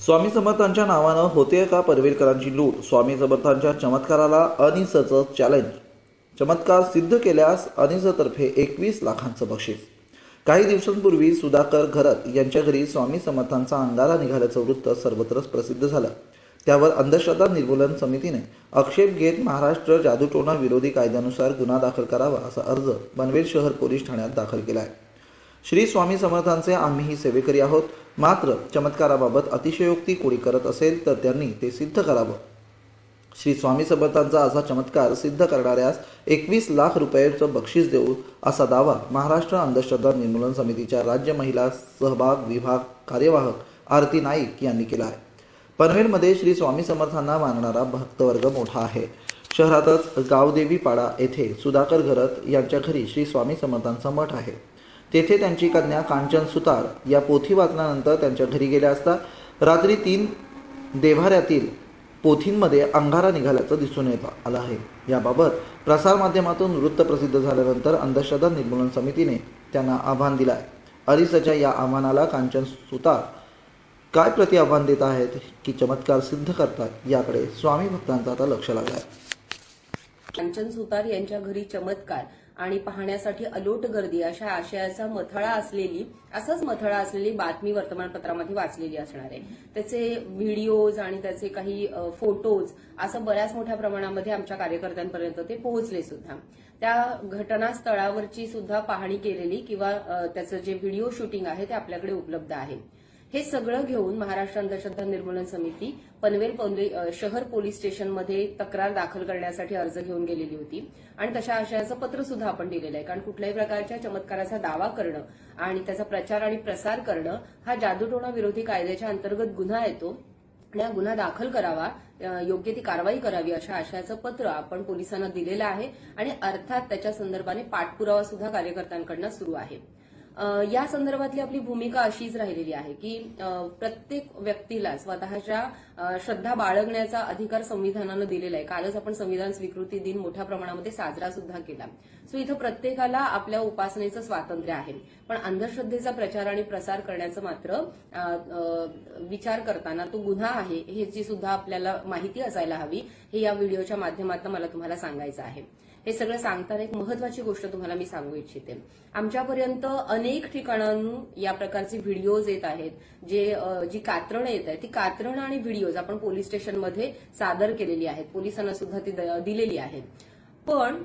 स्वामी समर्थांच्या नावानं होते का पनवेलकरांची लूट? स्वामी समर्थांच्या चमत्काराला अनिसचं चॅलेंज. चमत्कार सिद्ध केल्यास अनिसतर्फे 21 लाखांचं बक्षीस. काही दिवसांपूर्वी सुधाकर घरत यांच्या घरी स्वामी समर्थांचा अंगारा निघाल्याचं वृत्त सर्वत्र प्रसिद्ध झालं. त्यावर अंधश्रद्धा निर्मूलन समितीने आक्षेप घेत महाराष्ट्र जादूटोणा विरोधी कायद्यानुसार गुन्हा दाखल करावा असा अर्ज पनवेल शहर पोलीस ठाण्यात दाखल केला आहे. श्री स्वामी समर्थांचे आम्हीही सेवेकरी आहोत, मात्र चमत्काराबाबत अतिशयोक्ती कोणी करत असेल तर त्यांनी ते सिद्ध करावं. श्री स्वामी समर्थांचा असा चमत्कार सिद्ध करणाऱ्यास 21 लाख रुपयांचं बक्षीस देऊ असा दावा महाराष्ट्र अंधश्रद्धा निर्मूलन समितीच्या राज्य महिला सहभाग विभाग कार्यवाहक आरती नाईक यांनी केला आहे. पनवेलमध्ये श्री स्वामी समर्थांना मानणारा भक्तवर्ग मोठा आहे. शहरातच गावदेवी पाडा येथे सुधाकर घरत यांच्या घरी श्री स्वामी समर्थांचा मठ आहे. तेथे त्यांची कन्या कांचन सुतार या पोथी वाचल्यानंतर त्यांच्या घरी गेल्या असता रात्री 3 देव्हाऱ्यातील पोथींमध्ये अंगारा निघाल्याचं दिसून येत आलं आहे. याबाबत प्रसारमाध्यमातून वृत्त प्रसिद्ध झाल्यानंतर अंधश्रद्धा निर्मूलन समितीने त्यांना आव्हान दिलं आहे. अरिसच्या या आव्हानाला कांचन सुतार काय प्रति आव्हान देत आहेत की चमत्कार सिद्ध करतात याकडे स्वामी भक्तांचं आता लक्ष लागलं आहे. कांचन सुतार यांच्या घरी चमत्कार आणि पाहण्यासाठी अलोट गर्दी अशा आशयाचा असाच मथळा असलेली बातमी वर्तमानपत्रामध्ये वाचलेली असणार आहे. त्याचे व्हिडिओज आणि त्याचे काही फोटोज असं बऱ्याच मोठ्या प्रमाणामध्ये आमच्या कार्यकर्त्यांपर्यंत ते पोहोचले सुद्धा. त्या घटनास्थळावरची सुद्धा पाहणी केलेली किंवा त्याचं जे व्हिडिओ शूटिंग आहे ते आपल्याकडे उपलब्ध आहे. हे सगळं घेऊन महाराष्ट्र अंधश्रद्धा निर्मूलन समिती पनवेल शहर पोलीस स्टेशनमध्ये तक्रार दाखल करण्यासाठी अर्ज घेऊन गेलेली होती आणि तशा आशयाचं पत्र सुद्धा आपण दिलेलं आहे. कारण कुठल्याही प्रकारच्या चमत्काराचा दावा करणं आणि त्याचा प्रचार आणि प्रसार करणं हा जादूटोणा विरोधी कायद्याच्या अंतर्गत गुन्हा येतो. या गुन्हा दाखल करावा, योग्य ती कारवाई करावी अशा आशयाचं पत्र आपण पोलिसांना दिलेलं आहे आणि अर्थात त्याच्या संदर्भाने पाठपुरावा सुद्धा कार्यकर्त्यांकडनं सुरू आहे. या संदर्भातली आपली भूमिका अशीच राहिलेली आहे की प्रत्येक व्यक्तीला स्वतःच्या श्रद्धा बाळगण्याचा अधिकार संविधानानं दिलेला आहे. कालच आपण संविधान स्वीकृती दिन मोठ्या प्रमाणामध्ये साजरा सुद्धा केला. सो इथं प्रत्येकाला आपल्या उपासनेचं स्वातंत्र्य आहे, पण अंधश्रद्धेचा प्रचार आणि प्रसार करण्याचं मात्र विचार करताना तो गुन्हा आहे ह्याची सुद्धा आपल्याला माहिती असायला हवी. हे या व्हिडिओच्या माध्यमातून मला तुम्हाला सांगायचं आहे. हे सगळं सांगताना एक महत्वाची गोष्ट तुम्हाला मी सांगू इच्छिते. आमच्यापर्यंत अनेक ठिकाणांहून या प्रकारचे व्हिडिओज येत आहेत. जी कात्रणं येत आहेत ती कात्रणं आणि व्हिडिओज आपण पोलीस स्टेशनमध्ये सादर केलेली आहेत, पोलिसांना सुद्धा ती दिलेली आहेत. पण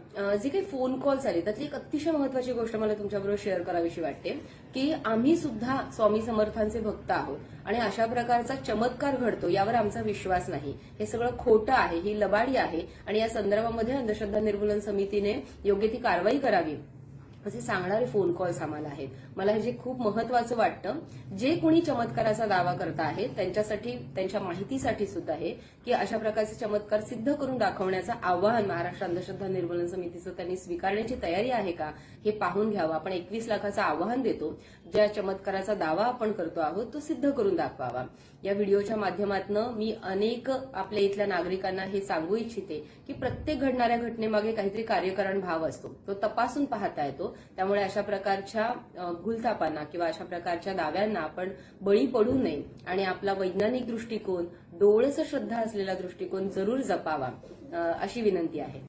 जे काही फोन कॉल्स आले त्यातली एक अतिशय महत्वाची गोष्ट मला तुमच्याबरोबर शेअर करावीशी वाटते की आम्ही सुद्धा स्वामी समर्थांचे भक्त आहोत आणि अशा प्रकारचा चमत्कार घडतो यावर आमचा विश्वास नाही. हे सगळं खोटं आहे, ही लबाडी आहे आणि या संदर्भामध्ये अंधश्रद्धा निर्मूलन समितीने योग्य ती कारवाई करावी असे सांगणारे फोन कॉल्स आम्हाला आहेत. मला हे जे खूप महत्वाचं वाटतं, जे कोणी चमत्काराचा दावा करता आहेत त्यांच्यासाठी, त्यांच्या माहितीसाठी सुद्धा आहे की अशा प्रकारचे चमत्कार सिद्ध करून दाखवण्याचं आव्हान महाराष्ट्र अंधश्रद्धा निर्मूलन समितीचं त्यांनी स्वीकारण्याची तयारी आहे का हे पाहून घ्यावं. आपण 21 लाखाचं आव्हान देतो. ज्या चमत्काराचा दावा आपण करतो आहोत तो सिद्ध करून दाखवावा. या व्हिडिओच्या माध्यमातून मी अनेक आपल्या इथल्या नागरिकांना हे सांगू इच्छिते की प्रत्येक घडणाऱ्या घटनेमागे काहीतरी कार्यकारण भाव असतो, तो तपासून पाहता येतो. त्यामुळे अशा प्रकारच्या भूलथापांना किंवा अशा प्रकारच्या दाव्यांना आपण बळी पडू नये आणि आपला वैज्ञानिक दृष्टिकोन, डोळसं श्रद्धा असलेला दृष्टिकोन जरूर जपावा अशी विनंती आहे.